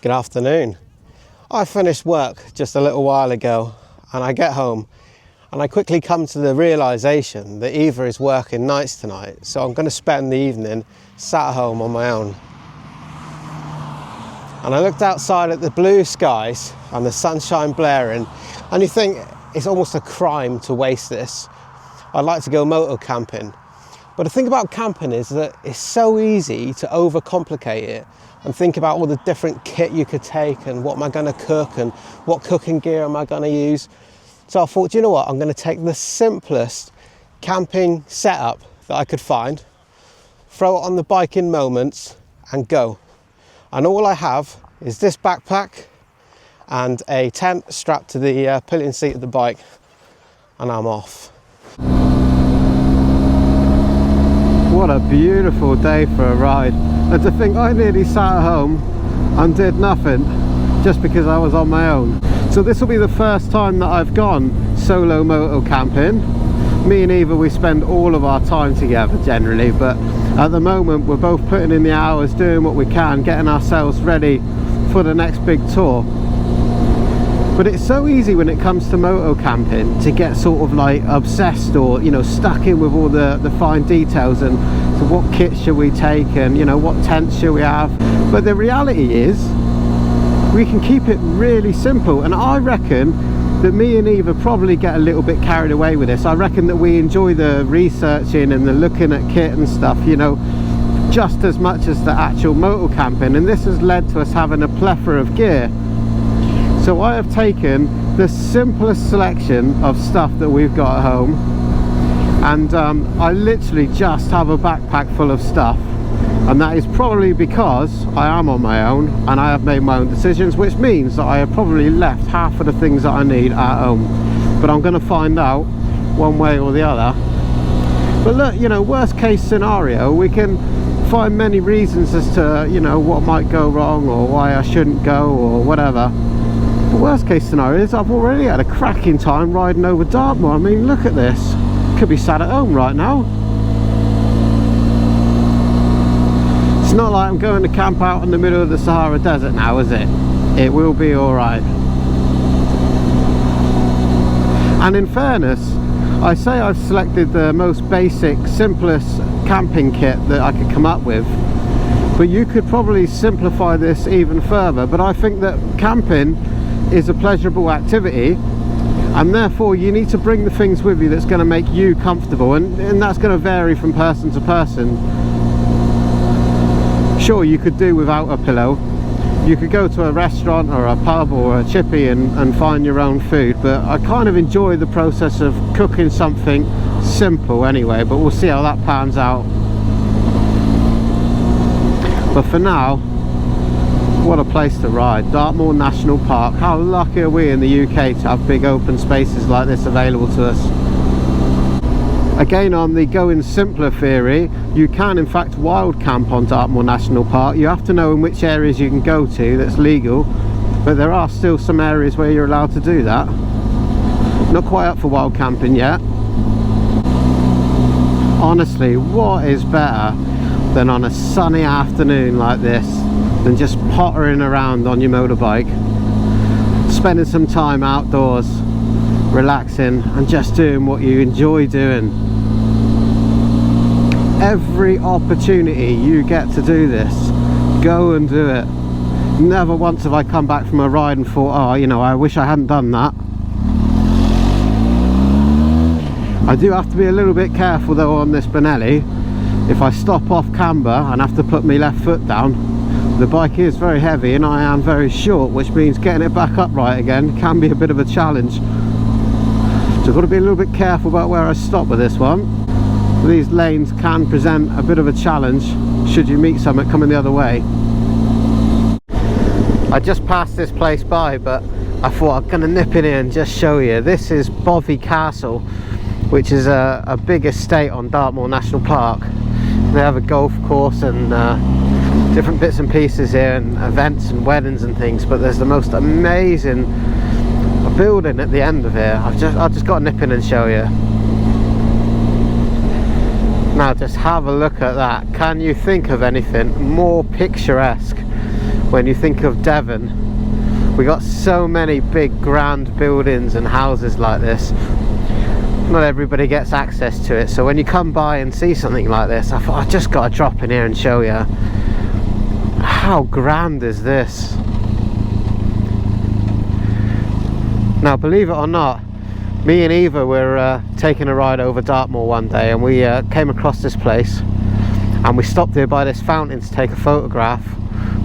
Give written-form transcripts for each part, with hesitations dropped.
Good afternoon. I finished work just a little while ago and I get home and I quickly come to the realisation that Eva is working nights tonight, so I'm going to spend the evening sat at home on my own. And I looked outside at the blue skies and the sunshine blaring, and you think it's almost a crime to waste this. I'd like to go moto camping, but the thing about camping is that it's so easy to overcomplicate it and think about all the different kit you could take and what am I going to cook and what cooking gear am I going to use. So I thought, you know what, I'm going to take the simplest camping setup that I could find, throw it on the bike in moments and go. And all I have is this backpack and a tent strapped to the pillion seat of the bike, and I'm off. What a beautiful day for a ride. And to think I nearly sat at home and did nothing just because I was on my own. So this will be the first time that I've gone solo moto camping. Me and Eva, we spend all of our time together generally, but at the moment we're both putting in the hours, doing what we can, getting ourselves ready for the next big tour. But it's so easy when it comes to moto camping to get sort of like obsessed or, you know, stuck in with all the fine details and so what kit should we take and, you know, what tent should we have. But the reality is we can keep it really simple, and I reckon that me and Eva probably get a little bit carried away with this. I reckon that we enjoy the researching and the looking at kit and stuff, you know, just as much as the actual moto camping, and this has led to us having a plethora of gear. So I have taken the simplest selection of stuff that we've got at home, and I literally just have a backpack full of stuff, and that is probably because I am on my own and I have made my own decisions, which means that I have probably left half of the things that I need at home, but I'm going to find out one way or the other. But look, you know, worst case scenario, we can find many reasons as to, you know, what might go wrong or why I shouldn't go or whatever. The worst case scenario is I've already had a cracking time riding over Dartmoor. I mean, look at this. Could be sat at home right now. It's not like I'm going to camp out in the middle of the Sahara Desert now, is it? It will be alright. And in fairness, I say I've selected the most basic, simplest camping kit that I could come up with, but you could probably simplify this even further. But I think that camping is a pleasurable activity, and therefore you need to bring the things with you that's going to make you comfortable, and that's going to vary from person to person. Sure, you could do without a pillow, you could go to a restaurant or a pub or a chippy and find your own food, but I kind of enjoy the process of cooking something simple anyway, but we'll see how that pans out. But for now, what a place to ride. Dartmoor National Park. How lucky are we in the UK to have big open spaces like this available to us. Again, on the going simpler theory, you can in fact wild camp on Dartmoor National Park. You have to know in which areas you can go to that's legal, but there are still some areas where you're allowed to do that. Not quite up for wild camping yet. Honestly, what is better than on a sunny afternoon like this than just pottering around on your motorbike, spending some time outdoors, relaxing and just doing what you enjoy doing. Every opportunity you get to do this, go and do it. Never once have I come back from a ride and thought, oh, you know, I wish I hadn't done that. I do have to be a little bit careful though on this Benelli. If I stop off camber and have to put my left foot down, the bike is very heavy and I am very short, which means getting it back upright again can be a bit of a challenge. So I've got to be a little bit careful about where I stop with this one. These lanes can present a bit of a challenge should you meet something coming the other way. I just passed this place by, but I thought I'm going to nip in here and just show you. This is Bovey Castle, which is a big estate on Dartmoor National Park. They have a golf course and different bits and pieces here and events and weddings and things, but there's the most amazing building at the end of here. I've just got to nip in and show you. Now just have a look at that. Can you think of anything more picturesque when you think of Devon. We got so many big grand buildings and houses like this. Not everybody gets access to it, so when you come by and see something like this, I thought I just got to drop in here and show you. How grand is this? Now, believe it or not, me and Eva were taking a ride over Dartmoor one day, and we came across this place, and we stopped here by this fountain to take a photograph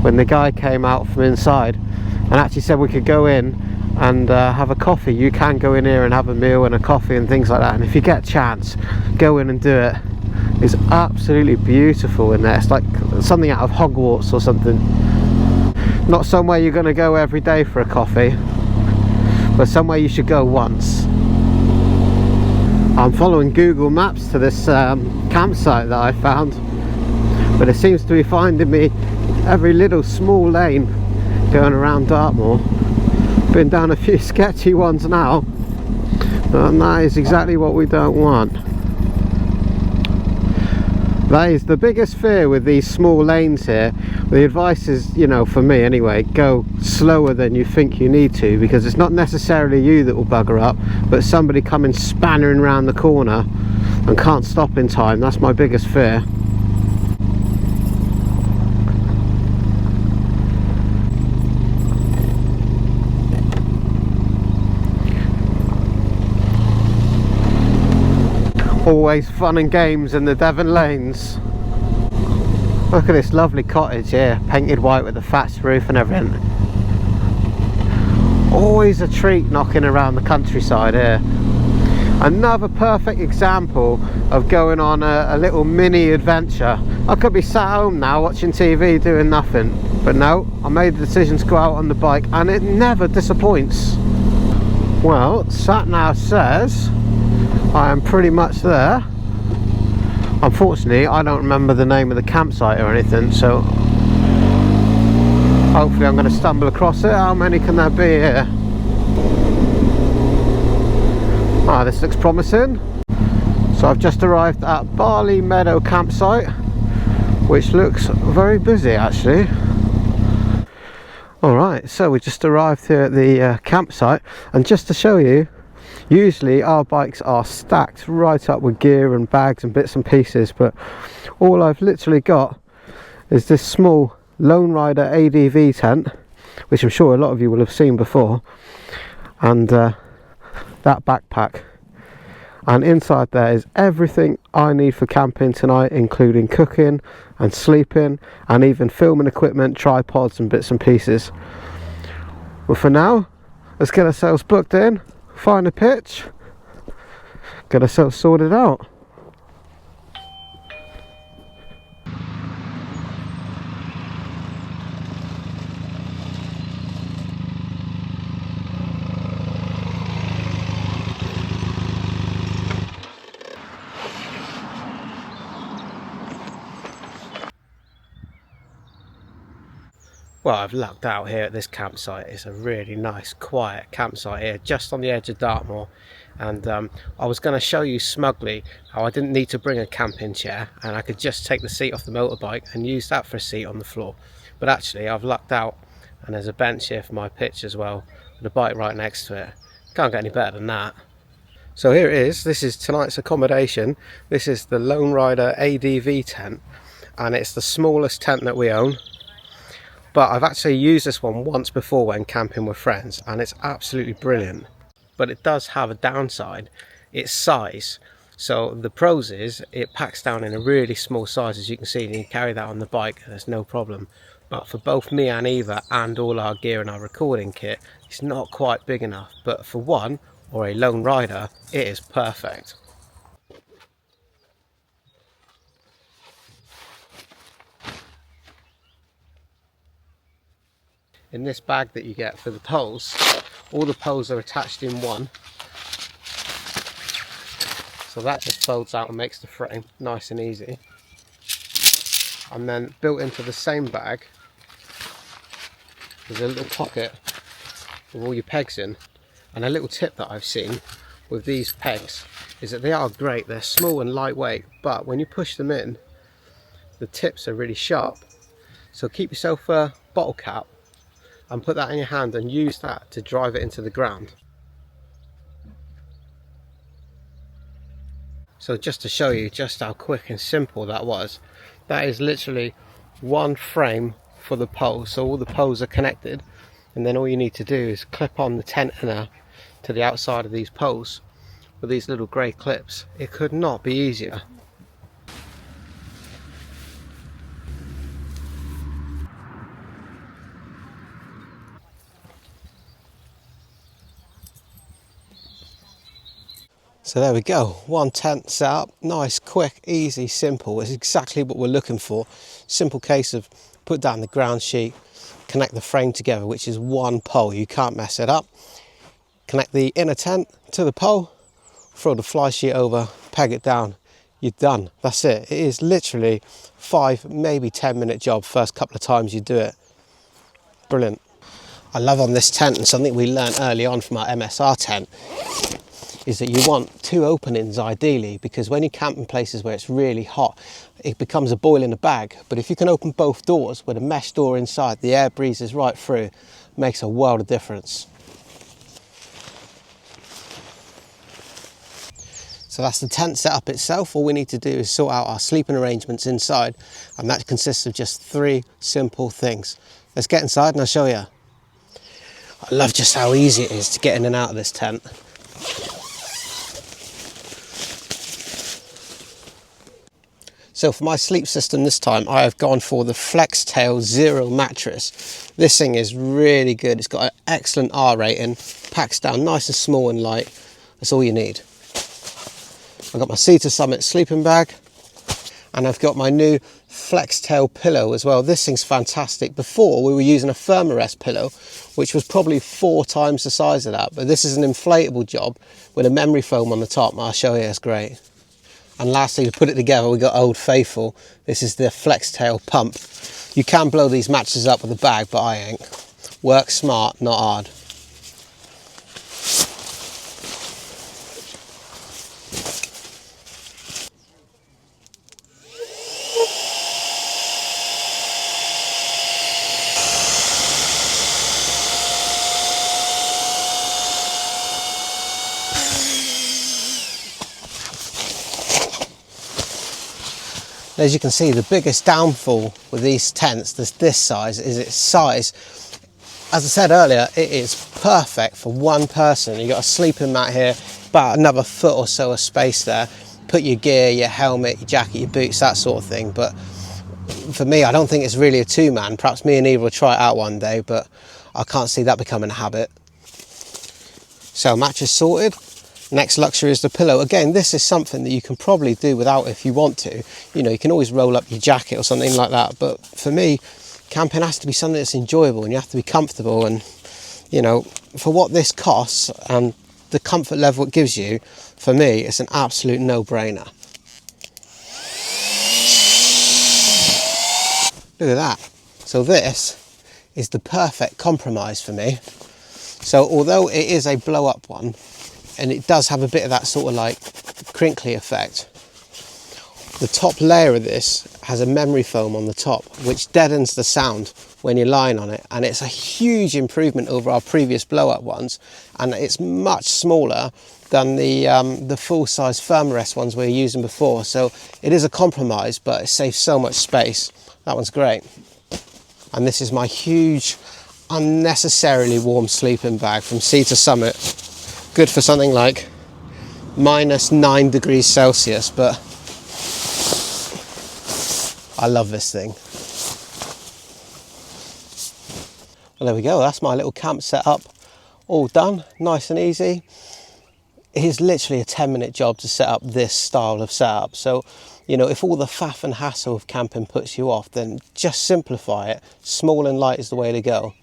when the guy came out from inside and actually said we could go in and have a coffee. You can go in here and have a meal and a coffee and things like that, and if you get a chance, go in and do it. It's absolutely beautiful in there. It's like something out of Hogwarts or something. Not somewhere you're going to go every day for a coffee, but somewhere you should go once. I'm following Google Maps to this campsite that I found, but it seems to be finding me every little small lane going around Dartmoor. Been down a few sketchy ones now, and that is exactly what we don't want. That is the biggest fear with these small lanes here. The advice is, you know, for me anyway, go slower than you think you need to, because it's not necessarily you that will bugger up, but somebody coming spannering around the corner and can't stop in time. That's my biggest fear. Always fun and games in the Devon lanes. Look at this lovely cottage here, painted white with a thatched roof and everything. Always a treat knocking around the countryside here. Another perfect example of going on a little mini adventure. I could be sat home now watching TV doing nothing, but no, I made the decision to go out on the bike, and it never disappoints. Well, sat nav says I am pretty much there. Unfortunately, I don't remember the name of the campsite or anything, so hopefully I'm going to stumble across it. How many can there be here? Ah, this looks promising. So I've just arrived at Barley Meadow campsite, which looks very busy actually. Alright, so we just arrived here at the campsite, and just to show you, usually our bikes are stacked right up with gear and bags and bits and pieces, but all I've literally got is this small Lone Rider ADV tent, which I'm sure a lot of you will have seen before, and that backpack. And inside there is everything I need for camping tonight, including cooking and sleeping and even filming equipment, tripods and bits and pieces. Well, for now, let's get ourselves booked in, find a pitch, get ourselves sorted out. Well, I've lucked out here at this campsite. It's a really nice, quiet campsite here, just on the edge of Dartmoor. And I was going to show you smugly how I didn't need to bring a camping chair, and I could just take the seat off the motorbike and use that for a seat on the floor. But actually, I've lucked out, and there's a bench here for my pitch as well, with a bike right next to it. Can't get any better than that. So here it is. This is tonight's accommodation. This is the Lone Rider ADV tent, and it's the smallest tent that we own. But I've actually used this one once before when camping with friends, and it's absolutely brilliant. But it does have a downside, its size. So the pros is it packs down in a really small size, as you can see, and you can carry that on the bike, there's no problem. But for both me and Eva and all our gear and our recording kit, it's not quite big enough. But for one, or a lone rider, it is perfect. In this bag that you get for the poles, all the poles are attached in one. So that just folds out and makes the frame nice and easy. And then built into the same bag, there's a little pocket with all your pegs in. And a little tip that I've seen with these pegs is that they are great. They're small and lightweight, but when you push them in, the tips are really sharp. So keep yourself bottle cap and put that in your hand and use that to drive it into the ground. So just to show you just how quick and simple that was, that is literally one frame for the pole. So all the poles are connected, and then all you need to do is clip on the tent inner to the outside of these poles with these little grey clips. It could not be easier. So there we go, one tent set up, nice, quick, easy, simple. It's exactly what we're looking for. Simple case of put down the ground sheet, connect the frame together, which is one pole, you can't mess it up. Connect the inner tent to the pole, throw the fly sheet over, peg it down, you're done. That's it. It is literally 5, maybe 10-minute job first couple of times you do it. Brilliant. I love on this tent, and something we learned early on from our MSR tent, is that you want 2 openings ideally, because when you camp in places where it's really hot, it becomes a boil in a bag. But if you can open both doors with a mesh door inside, the air breezes right through, makes a world of difference. So that's the tent setup itself. All we need to do is sort out our sleeping arrangements inside, and that consists of just 3 simple things. Let's get inside and I'll show you. I love just how easy it is to get in and out of this tent. So for my sleep system this time, I have gone for the Flextail Zero mattress. This thing is really good. It's got an excellent R rating, packs down nice and small and light. That's all you need. I've got my Sea to Summit sleeping bag, and I've got my new Flextail pillow as well. This thing's fantastic. Before we were using a Thermarest pillow, which was probably 4 times the size of that, but this is an inflatable job with a memory foam on the top. I'll show you, it's great. And lastly, to put it together, we got Old Faithful. This is the Flextail pump. You can blow these mattresses up with a bag, but I ain't. Work smart, not hard. As you can see, the biggest downfall with these tents, this size, is its size. As I said earlier, it is perfect for one person. You've got a sleeping mat here, about another foot or so of space there. Put your gear, your helmet, your jacket, your boots, that sort of thing. But for me, I don't think it's really a 2-man. Perhaps me and Eva will try it out one day, but I can't see that becoming a habit. So mattress sorted. Next luxury is the pillow. Again, this is something that you can probably do without if you want to. You know, you can always roll up your jacket or something like that. But for me, camping has to be something that's enjoyable, and you have to be comfortable. And, you know, for what this costs and the comfort level it gives you, for me, it's an absolute no-brainer. Look at that. So this is the perfect compromise for me. So although it is a blow-up one, and it does have a bit of that sort of like crinkly effect, the top layer of this has a memory foam on the top, which deadens the sound when you're lying on it, and it's a huge improvement over our previous blow-up ones, and it's much smaller than the full-size Thermarest ones we were using before. So it is a compromise, but it saves so much space. That one's great. And this is my huge, unnecessarily warm sleeping bag from Sea to Summit. Good for something like -9 degrees Celsius, but I love this thing. Well, there we go. That's my little camp setup, all done, nice and easy. It is literally a 10-minute job to set up this style of setup. So, you know, if all the faff and hassle of camping puts you off, then just simplify it. Small and light is the way to go.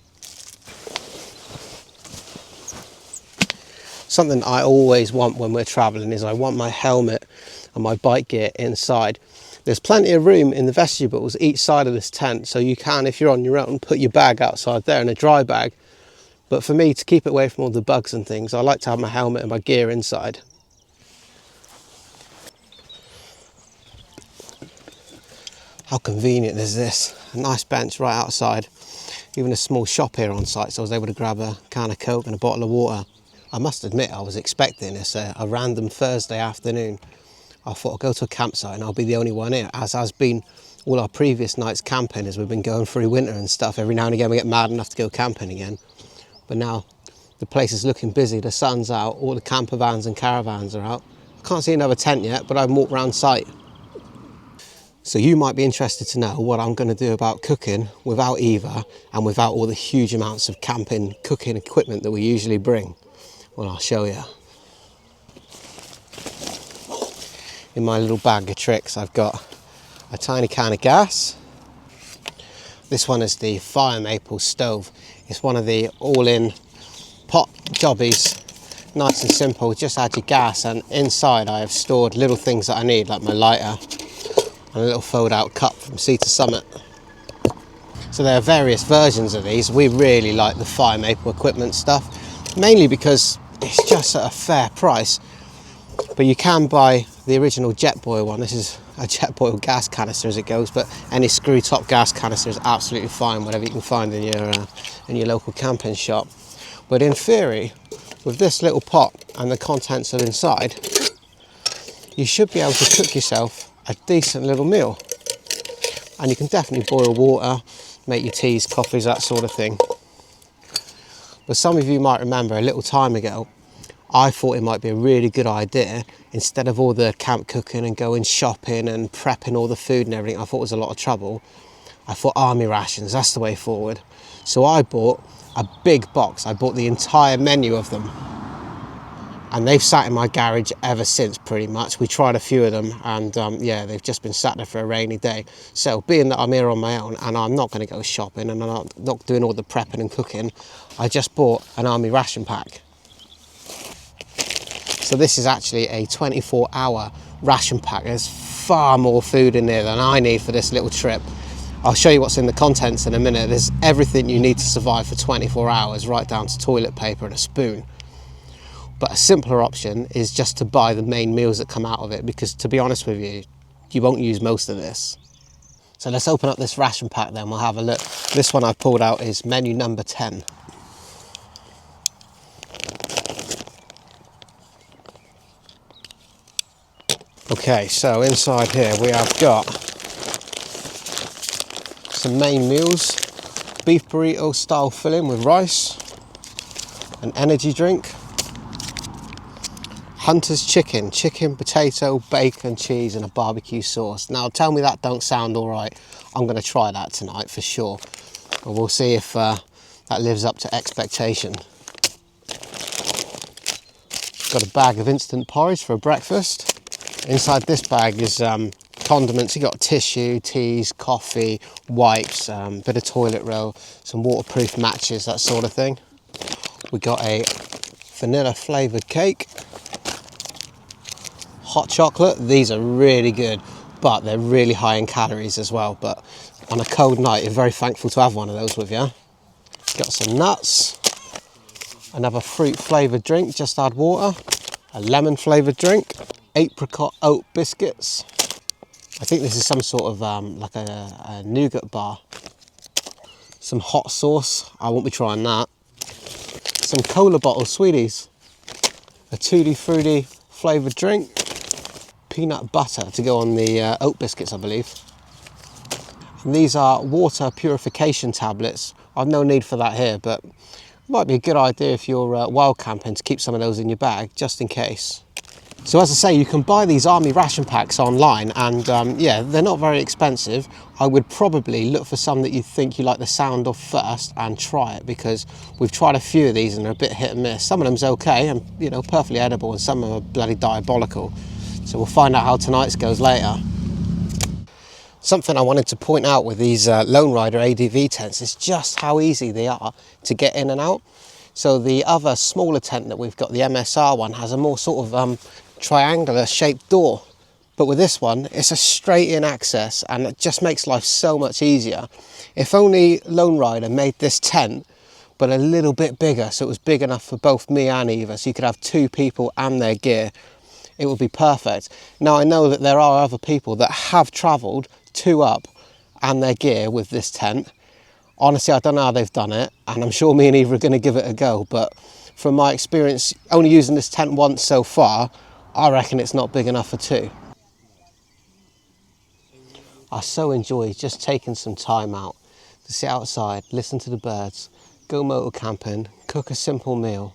Something I always want when we're traveling is I want my helmet and my bike gear inside. There's plenty of room in the vestibules each side of this tent, so you can, if you're on your own, put your bag outside there in a dry bag. But for me, to keep it away from all the bugs and things, I like to have my helmet and my gear inside. How convenient is this? A nice bench right outside. even a small shop here on site, so I was able to grab a can of Coke and a bottle of water. I must admit, I was expecting this a random Thursday afternoon. I thought I'll go to a campsite and I'll be the only one here, as has been all our previous nights camping as we've been going through winter and stuff. Every now and again we get mad enough to go camping again. But now the place is looking busy, the sun's out, all the camper vans and caravans are out. I can't see another tent yet, but I've walked around site. So you might be interested to know what I'm going to do about cooking without Eva and without all the huge amounts of camping cooking equipment that we usually bring. Well, I'll show you. In my little bag of tricks, I've got a tiny can of gas. This one is the fire maple stove. It's one of the all-in pot jobbies. Nice and simple, just add your gas, and inside I have stored little things that I need, like my lighter and a little fold-out cup from Sea to Summit. So there are various versions of these. We really like the fire maple equipment stuff, mainly because it's just at a fair price. But you can buy the original Jetboil one. This is a Jetboil gas canister as it goes, but any screw top gas canister is absolutely fine, whatever you can find in your local camping shop. But in theory, with this little pot and the contents that are inside, you should be able to cook yourself a decent little meal. And you can definitely boil water, make your teas, coffees, that sort of thing. But some of you might remember a little time ago, I thought it might be a really good idea, instead of all the camp cooking and going shopping and prepping all the food and everything, I thought it was a lot of trouble. I thought army rations, that's the way forward. So I bought a big box. I bought the entire menu of them. And they've sat in my garage ever since, pretty much. We tried a few of them, and yeah, they've just been sat there for a rainy day. So being that I'm here on my own and I'm not going to go shopping and I'm not doing all the prepping and cooking, I just bought an army ration pack. So this is actually a 24-hour ration pack. There's far more food in there than I need for this little trip. I'll show you what's in the contents in a minute. There's everything you need to survive for 24 hours, right down to toilet paper and a spoon. But a simpler option is just to buy the main meals that come out of it, because to be honest with you, you won't use most of this. So let's open up this ration pack then, we'll have a look. This one I've pulled out is menu number 10. Okay, so inside here we have got some main meals, beef burrito style filling with rice, an energy drink, Hunter's chicken, potato, bacon, cheese and a barbecue sauce. Now tell me that don't sound alright. I'm going to try that tonight for sure. But we'll see if that lives up to expectation. Got a bag of instant porridge for breakfast. Inside this bag is condiments. You got tissue, teas, coffee, wipes, bit of toilet roll, some waterproof matches, that sort of thing. We got a vanilla flavoured cake, hot chocolate. These are really good, but they're really high in calories as well. But on a cold night, you're very thankful to have one of those with you. Got some nuts, another fruit flavoured drink, just add water, a lemon flavoured drink, apricot oat biscuits. I think this is some sort of like a nougat bar. Some hot sauce, I won't be trying that. Some cola bottle sweeties, a Tutti Frutti flavoured drink, peanut butter to go on the oat biscuits, I believe. And these are water purification tablets. I've no need for that here, but it might be a good idea if you're wild camping to keep some of those in your bag, just in case. So as I say, you can buy these army ration packs online, and yeah, they're not very expensive. I would probably look for some that you think you like the sound of first and try it, because we've tried a few of these and they're a bit hit and miss. Some of them's okay and, you know, perfectly edible, and some of them are bloody diabolical. So we'll find out how tonight's goes later. Something I wanted to point out with these Lone Rider ADV tents is just how easy they are to get in and out. So the other smaller tent that we've got, the MSR one, has a more sort of triangular shaped door, but with this one it's a straight in access, and it just makes life so much easier. If only Lone Rider made this tent but a little bit bigger, so it was big enough for both me and Eva, so you could have two people and their gear, it would be perfect. Now I know that there are other people that have travelled two up and their gear with this tent, Honestly, I don't know how they've done it, and I'm sure me and Eva are going to give it a go, but from my experience only using this tent once so far, I reckon it's not big enough for two. I so enjoy just taking some time out to sit outside, listen to the birds, go motor camping, cook a simple meal.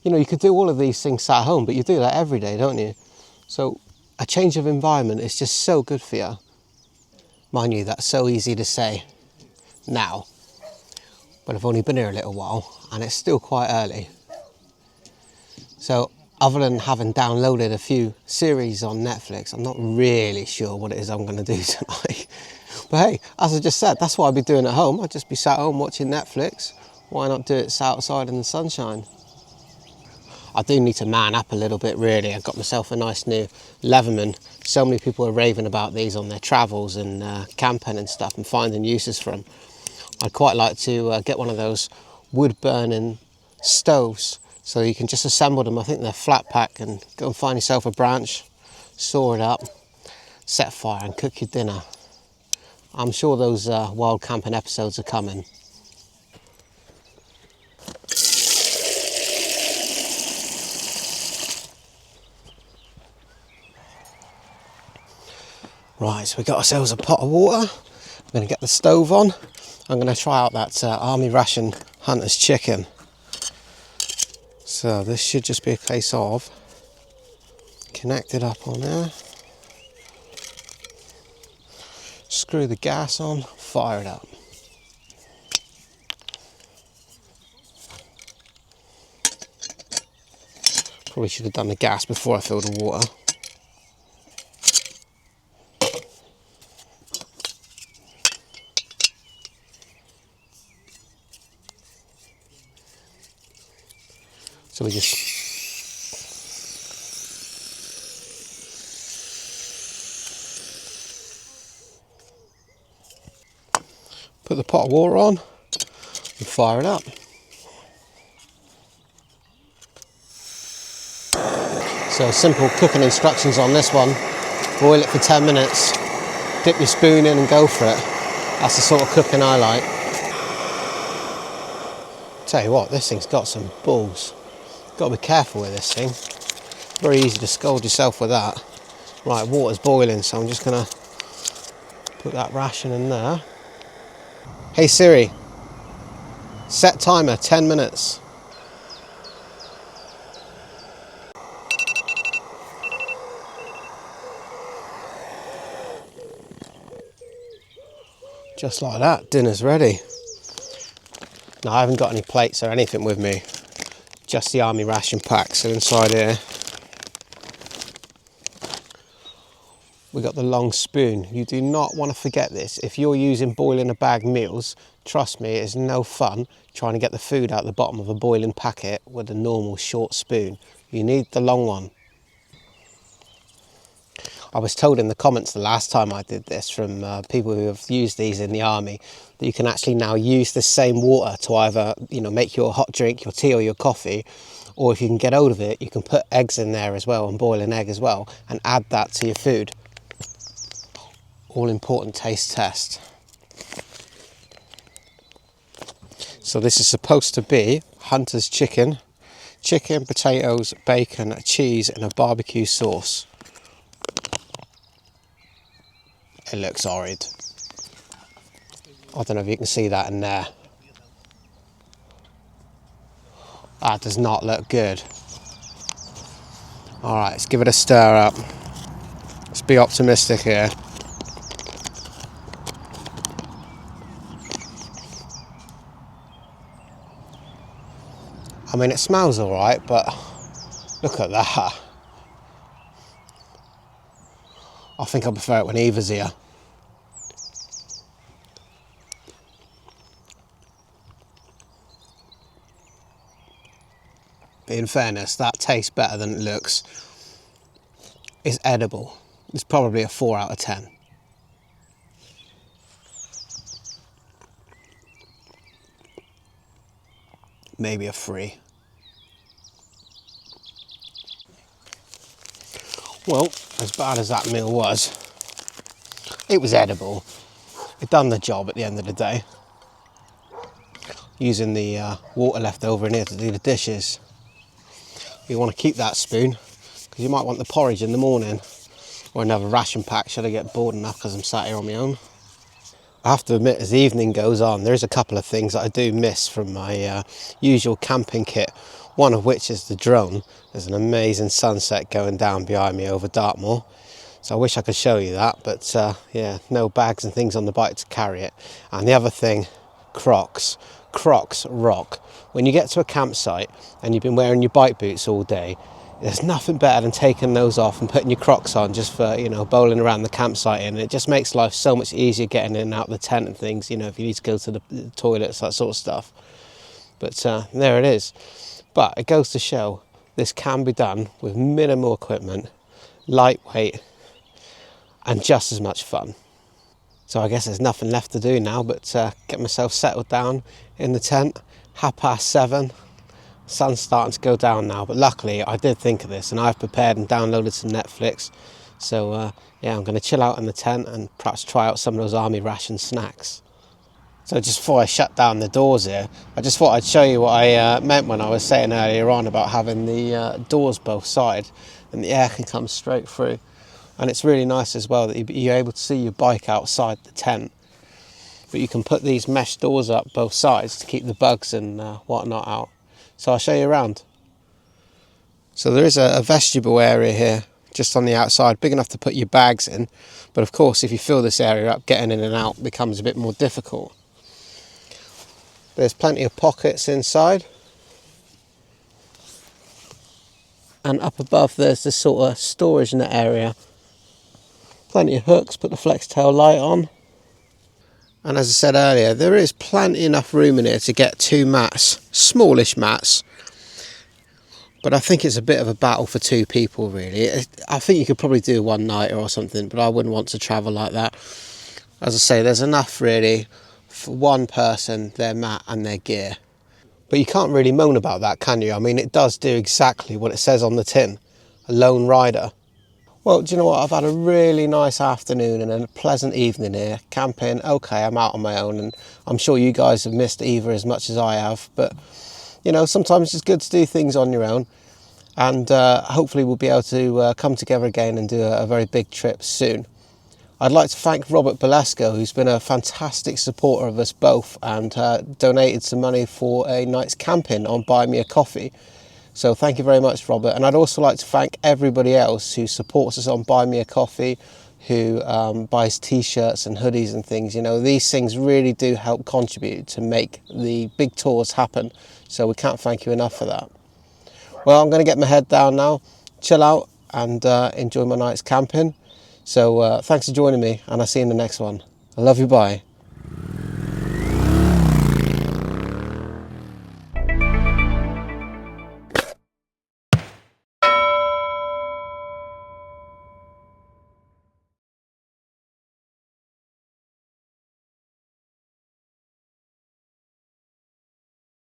You know, you could do all of these things at home, but you do that every day, don't you? So a change of environment is just so good for you. Mind you, that's so easy to say now, but I've only been here a little while and it's still quite early. So other than having downloaded a few series on Netflix, I'm not really sure what it is I'm going to do tonight. But hey, as I just said, that's what I'd be doing at home. I'd just be sat home watching Netflix. Why not do it outside in the sunshine? I do need to man up a little bit, really. I got myself a nice new Leatherman. So many people are raving about these on their travels and camping and stuff and finding uses for them. I'd quite like to get one of those wood burning stoves so you can just assemble them. I think they're flat pack, and go and find yourself a branch, saw it up, set fire and cook your dinner. I'm sure those wild camping episodes are coming. Right, so we got ourselves a pot of water. I'm going to get the stove on. I'm going to try out that Army Ration Hunter's chicken. So this should just be a case of connect it up on there, screw the gas on, fire it up. Probably should have done the gas before I filled the water. So we just put the pot of water on and fire it up. So simple cooking instructions on this one. Boil it for 10 minutes, dip your spoon in and go for it. That's the sort of cooking I like. Tell you what, this thing's got some balls. Got to be careful with this thing. Very easy to scald yourself with that. Right, water's boiling, so I'm just gonna put that ration in there. Hey Siri, set timer 10 minutes. Just like that, dinner's ready. Now I haven't got any plates or anything with me, just the Army ration packs are inside here. We got the long spoon. You do not want to forget this. If you're using boiling a bag meals, trust me, it's no fun trying to get the food out the bottom of a boiling packet with a normal short spoon. You need the long one. I was told in the comments the last time I did this from people who have used these in the army that you can actually now use the same water to either, you know, make your hot drink, your tea or your coffee, or if you can get hold of it, you can put eggs in there as well and boil an egg as well and add that to your food. All important taste test. So this is supposed to be Hunter's chicken, potatoes, bacon, cheese and a barbecue sauce. It looks horrid. I don't know if you can see that in there. That does not look good. Alright, let's give it a stir up. Let's be optimistic here. I mean, it smells alright, but look at that. I think I prefer it when Eva's here. But in fairness, that tastes better than it looks. It's edible. It's probably a 4 out of 10. Maybe a 3. Well, as bad as that meal was, it was edible. It done the job at the end of the day. using the water left over in here to do the dishes. You want to keep that spoon because you might want the porridge in the morning, or another ration pack should I get bored enough because I'm sat here on my own. I have to admit, as the evening goes on, there's a couple of things that I do miss from my usual camping kit, one of which is the drone. There's an amazing sunset going down behind me over Dartmoor, so I wish I could show you that, but yeah, no bags and things on the bike to carry it. And the other thing, Crocs. Crocs rock. When you get to a campsite and you've been wearing your bike boots all day, there's nothing better than taking those off and putting your Crocs on just for, you know, bowling around the campsite, and it just makes life so much easier getting in and out of the tent and things, you know, if you need to go to the toilets, that sort of stuff. But there it is. But it goes to show this can be done with minimal equipment, lightweight, and just as much fun. So I guess there's nothing left to do now but get myself settled down in the tent. 7:30. Sun's starting to go down now, but luckily I did think of this and I've prepared and downloaded some Netflix. So yeah, I'm going to chill out in the tent and perhaps try out some of those army ration snacks. So just before I shut down the doors here, I just thought I'd show you what I meant when I was saying earlier on about having the doors both sides and the air can come straight through. And it's really nice as well that you're able to see your bike outside the tent. But you can put these mesh doors up both sides to keep the bugs and whatnot out. So I'll show you around. So there is a vestibule area here, just on the outside, big enough to put your bags in. But of course, if you fill this area up, getting in and out becomes a bit more difficult. There's plenty of pockets inside. And up above, there's this sort of storage net area. Plenty of hooks, put the flex tail light on. And as I said earlier, there is plenty enough room in here to get 2 mats, smallish mats. But I think it's a bit of a battle for 2 people really. I think you could probably do one nighter or something, but I wouldn't want to travel like that. As I say, there's enough really for one person, their mat and their gear. But you can't really moan about that, can you? I mean, it does do exactly what it says on the tin, a lone rider. Well, do you know what? I've had a really nice afternoon and a pleasant evening here, camping. Okay, I'm out on my own, and I'm sure you guys have missed either as much as I have. But, you know, sometimes it's good to do things on your own. And hopefully we'll be able to come together again and do a very big trip soon. I'd like to thank Robert Belasco, who's been a fantastic supporter of us both and donated some money for a night's camping on Buy Me a Coffee. So thank you very much, Robert. And I'd also like to thank everybody else who supports us on Buy Me a Coffee, who buys t-shirts and hoodies and things. You know, these things really do help contribute to make the big tours happen. So we can't thank you enough for that. Well, I'm going to get my head down now, chill out and enjoy my night's camping. So thanks for joining me, and I'll see you in the next one. I love you, bye.